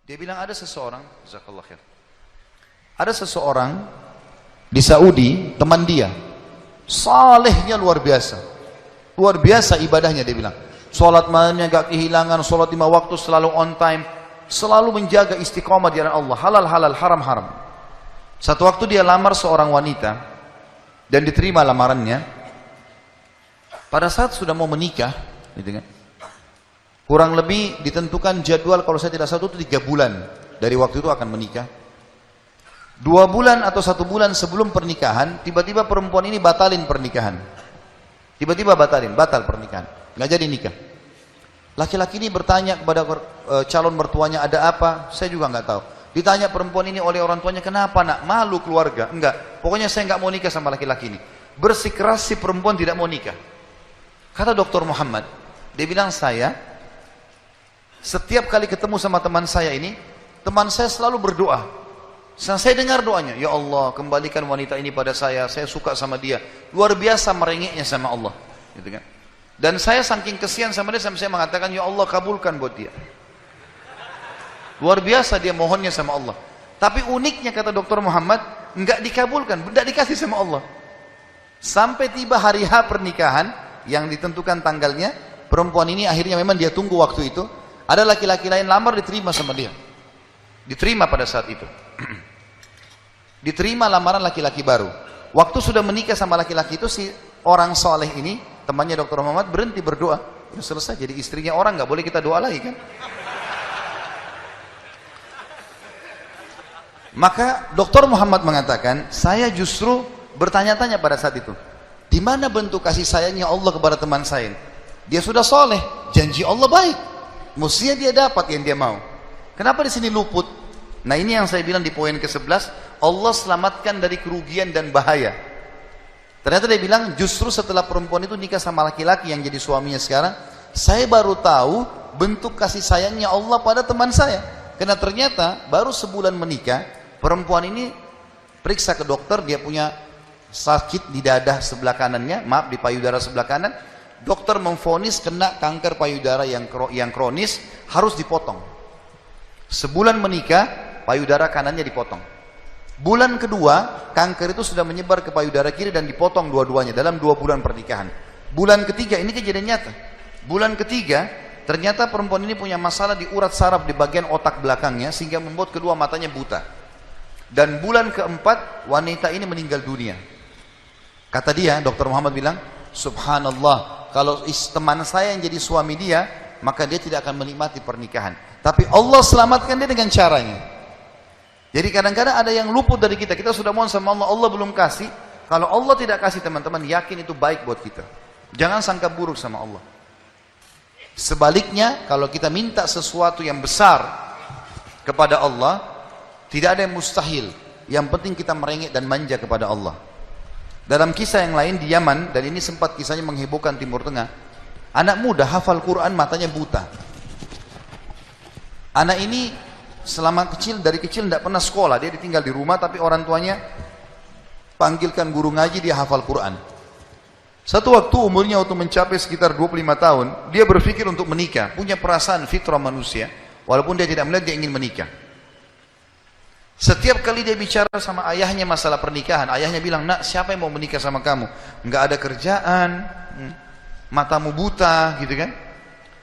Dia bilang ada seseorang, jazakallah khair. Ada seseorang di Saudi, teman dia, salehnya luar biasa. Luar biasa ibadahnya, dia bilang. Salat malamnya gak kehilangan, salat 5 waktu selalu on time, selalu menjaga istiqomah di jalan Allah, halal halal, haram haram. Satu waktu dia lamar seorang wanita dan diterima lamarannya. Pada saat sudah mau menikah, gitu kan, kurang lebih ditentukan jadwal, kalau saya tidak salah itu 3 bulan dari waktu itu akan menikah. 2 bulan atau 1 bulan sebelum pernikahan, tiba-tiba perempuan ini batalin pernikahan. Tiba-tiba batal pernikahan, nggak jadi nikah. Laki-laki ini bertanya kepada calon mertuanya, ada apa? Saya juga nggak tahu. Ditanya perempuan ini oleh orang tuanya, kenapa nak? Malu keluarga? Enggak, pokoknya saya nggak mau nikah sama laki-laki ini. Bersikeras si perempuan tidak mau nikah. Kata Dr. Muhammad, dia bilang, saya setiap kali ketemu sama teman saya ini, teman saya selalu berdoa. Saya dengar doanya, ya Allah kembalikan wanita ini pada saya suka sama dia. Luar biasa merengeknya sama Allah, gitu kan. Dan saya saking kesian sama dia, sampai saya mengatakan, ya Allah kabulkan buat dia. Luar biasa dia mohonnya sama Allah. Tapi uniknya kata Dr. Muhammad, enggak dikabulkan, enggak dikasih sama Allah. Sampai tiba hari H pernikahan yang ditentukan tanggalnya, perempuan ini akhirnya memang dia tunggu waktu itu. Ada laki-laki lain lamar, diterima sama dia. Diterima pada saat itu. Diterima lamaran laki-laki baru. Waktu sudah menikah sama laki-laki itu, si orang soleh ini, temannya Dr. Muhammad, berhenti berdoa. Udah selesai, jadi istrinya orang, nggak boleh kita doa lagi kan. Maka Dr. Muhammad mengatakan, saya justru bertanya-tanya pada saat itu, di mana bentuk kasih sayangnya Allah kepada teman saya? Dia sudah soleh, janji Allah baik, mestinya dia dapat yang dia mau. Kenapa di sini luput? Nah ini yang saya bilang di poin ke-11, Allah selamatkan dari kerugian dan bahaya. Ternyata dia bilang, justru setelah perempuan itu nikah sama laki-laki yang jadi suaminya sekarang, saya baru tahu bentuk kasih sayangnya Allah pada teman saya. Karena ternyata baru sebulan menikah, perempuan ini periksa ke dokter, dia punya sakit di dada sebelah kanannya, maaf di payudara sebelah kanan. Dokter memvonis kena kanker payudara yang kronis, harus dipotong. Sebulan menikah, payudara kanannya dipotong. Bulan kedua, kanker itu sudah menyebar ke payudara kiri dan dipotong dua-duanya dalam 2 bulan pernikahan. Bulan ketiga, ini kejadian nyata. Bulan ketiga, ternyata perempuan ini punya masalah di urat saraf di bagian otak belakangnya, sehingga membuat kedua matanya buta. Dan bulan keempat, wanita ini meninggal dunia. Kata dia, Dr. Muhammad bilang, subhanallah, kalau teman saya yang jadi suami dia, maka dia tidak akan menikmati pernikahan. Tapi Allah selamatkan dia dengan caranya. Jadi kadang-kadang ada yang luput dari kita. Kita sudah mohon sama Allah, Allah belum kasih. Kalau Allah tidak kasih, teman-teman, yakin itu baik buat kita. Jangan sangka buruk sama Allah. Sebaliknya, kalau kita minta sesuatu yang besar kepada Allah, tidak ada yang mustahil. Yang penting kita merengek dan manja kepada Allah. Dalam kisah yang lain di Yaman, dan ini sempat kisahnya menghebohkan Timur Tengah, anak muda hafal Quran, matanya buta. Anak ini dari kecil tidak pernah sekolah, dia ditinggal di rumah, tapi orang tuanya panggilkan guru ngaji, dia hafal Quran. Satu waktu umurnya waktu mencapai sekitar 25 tahun, dia berpikir untuk menikah, punya perasaan fitrah manusia, walaupun dia tidak melihat, dia ingin menikah. Setiap kali dia bicara sama ayahnya masalah pernikahan, ayahnya bilang, nak, siapa yang mau menikah sama kamu? Nggak ada kerjaan, matamu buta, gitu kan.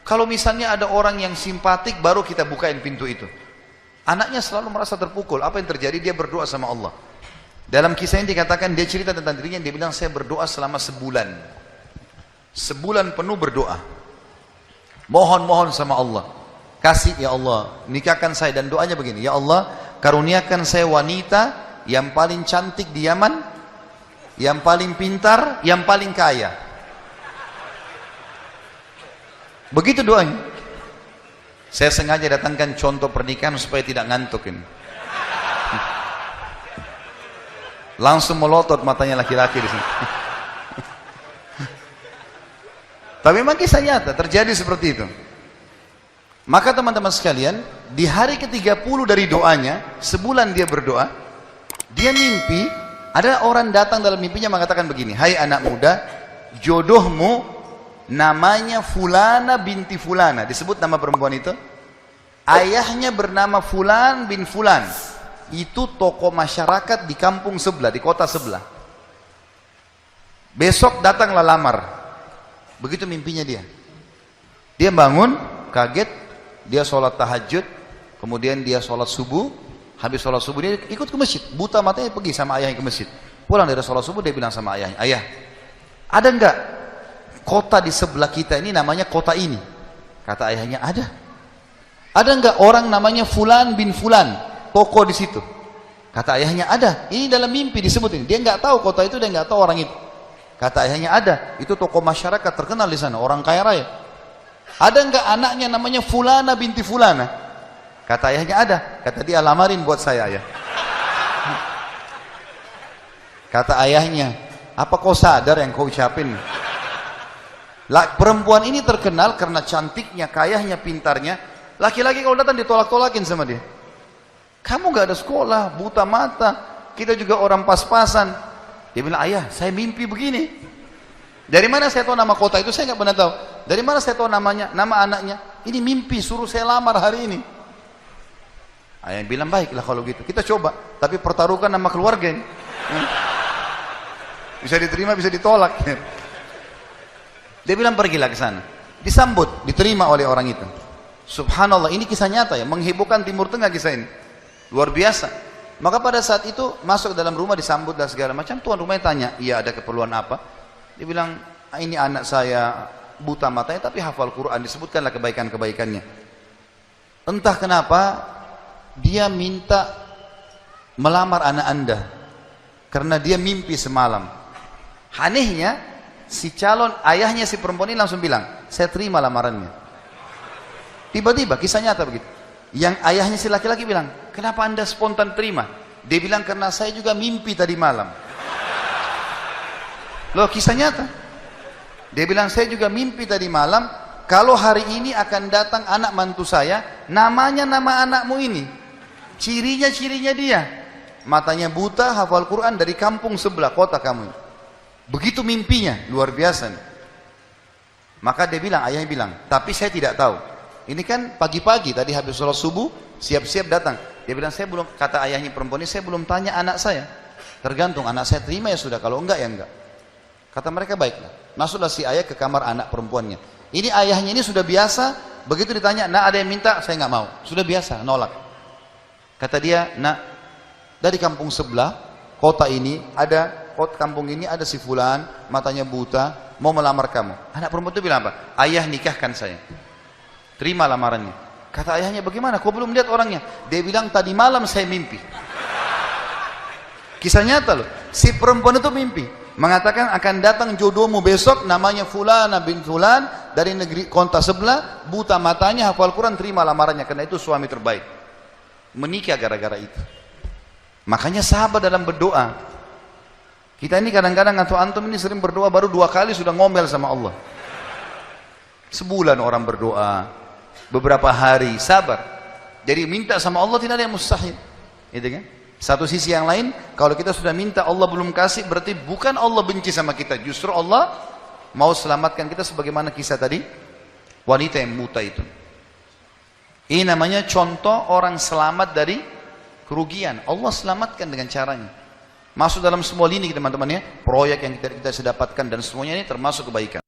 Kalau misalnya ada orang yang simpatik, baru kita bukain pintu itu. Anaknya selalu merasa terpukul. Apa yang terjadi? Dia berdoa sama Allah. Dalam kisah ini dikatakan, dia cerita tentang dirinya, dia bilang, saya berdoa selama sebulan. Sebulan penuh berdoa. Mohon-mohon sama Allah. Kasih ya Allah, nikahkan saya. Dan doanya begini, ya Allah, karuniakan saya wanita yang paling cantik di Yaman, yang paling pintar, yang paling kaya. Begitu doanya. Saya sengaja datangkan contoh pernikahan supaya tidak ngantuk ini. Langsung melotot matanya laki-laki di sini. Tapi memang kisah nyata terjadi seperti itu. Maka teman-teman sekalian, di hari ke-30 dari doanya, sebulan dia berdoa, dia mimpi, ada orang datang dalam mimpinya mengatakan begini, hai anak muda, jodohmu namanya Fulana binti Fulana, disebut nama perempuan itu. ayahnya bernama Fulan bin Fulan. Itu tokoh masyarakat di kampung sebelah, di kota sebelah. Besok datanglah lamar. Begitu mimpinya dia. Dia bangun, kaget, dia sholat tahajud, kemudian dia sholat subuh. Habis sholat subuh dia ikut ke masjid. Buta matanya pergi sama ayahnya ke masjid. Pulang dari sholat subuh dia bilang sama ayahnya, ayah, ada enggak kota di sebelah kita ini namanya kota ini? Kata ayahnya, ada. Ada enggak orang namanya Fulan bin Fulan, tokoh di situ? Kata ayahnya, ada. Ini dalam mimpi disebut ini. Dia enggak tahu kota itu, dia enggak tahu orang itu. Kata ayahnya, ada. Itu tokoh masyarakat terkenal di sana, orang kaya raya. Ada enggak anaknya namanya Fulana binti Fulana? Kata ayahnya, ada. Kata dia, lamarin buat saya, ayah. Kata ayahnya, apa kau sadar yang kau ucapin? Perempuan ini terkenal karena cantiknya, kayahnya, pintarnya. Laki-laki kalau datang ditolak-tolakin sama dia. Kamu gak ada sekolah, buta mata, kita juga orang pas-pasan. Dia bilang, ayah, saya mimpi begini. Dari mana saya tahu nama kota itu? Saya gak pernah tahu. Dari mana saya tahu namanya, nama anaknya? Ini mimpi, suruh saya lamar hari ini. Ayah bilang, baiklah kalau gitu, kita coba. Tapi pertaruhkan nama keluarga ini. Bisa diterima, bisa ditolak. Dia bilang, pergilah ke sana. Disambut, diterima oleh orang itu. Subhanallah, ini kisah nyata ya, menghebohkan Timur Tengah kisah ini. Luar biasa. Maka pada saat itu masuk dalam rumah, disambut dan segala macam. Tuan rumahnya tanya, iya ada keperluan apa? Dia bilang, ini anak saya buta matanya tapi hafal Quran, disebutkanlah kebaikan-kebaikannya. Entah kenapa dia minta melamar anak anda karena dia mimpi semalam. Anehnya, si calon ayahnya si perempuan ini langsung bilang, saya terima lamarannya. Tiba-tiba, kisah nyata begitu. Yang ayahnya si laki-laki bilang, kenapa anda spontan terima? Dia bilang, karena saya juga mimpi tadi malam. Loh, kisah nyata. Dia bilang, saya juga mimpi tadi malam, kalau hari ini akan datang anak mantu saya, namanya nama anakmu ini. Cirinya dia. Matanya buta, hafal Quran dari kampung sebelah kota kamu. Begitu mimpinya, luar biasa. Maka dia bilang, ayahnya bilang, tapi saya tidak tahu. Ini kan pagi-pagi tadi habis sholat subuh, siap-siap datang. Dia bilang, saya belum, kata ayahnya perempuan ini, saya belum tanya anak saya. Tergantung, anak saya terima ya sudah, kalau enggak ya enggak. Kata mereka, baiklah. Masuklah si ayah ke kamar anak perempuannya. Ini ayahnya ini sudah biasa, begitu ditanya, nak ada yang minta, saya enggak mau. Sudah biasa, nolak. Kata dia, nak, dari kampung sebelah, kota ini ada, kampung ini ada si Fulan, matanya buta, mau melamar kamu. Anak perempuan itu bilang apa? Ayah, nikahkan saya. Terima lamarannya. Kata ayahnya, bagaimana? Kau belum lihat orangnya? Dia bilang, tadi malam saya mimpi. Kisah nyata loh. Si perempuan itu mimpi. Mengatakan akan datang jodohmu besok, namanya Fulana bin Fulan, dari negeri kota sebelah, buta matanya, hafal Quran, terima lamarannya. Karena itu suami terbaik. Menikah gara-gara itu. Makanya sahabat dalam berdoa. Kita ini kadang-kadang atau antum ini sering berdoa baru 2 kali sudah ngomel sama Allah. Sebulan orang berdoa, beberapa hari, sabar. Jadi minta sama Allah tidak ada yang mustahil. Gitu kan? Satu sisi yang lain, kalau kita sudah minta Allah belum kasih, berarti bukan Allah benci sama kita. Justru Allah mau selamatkan kita sebagaimana kisah tadi, wanita yang buta itu. Ini namanya contoh orang selamat dari kerugian. Allah selamatkan dengan caranya. Masuk dalam semua lini teman-teman ya, proyek yang kita dapatkan dan semuanya ini termasuk kebaikan.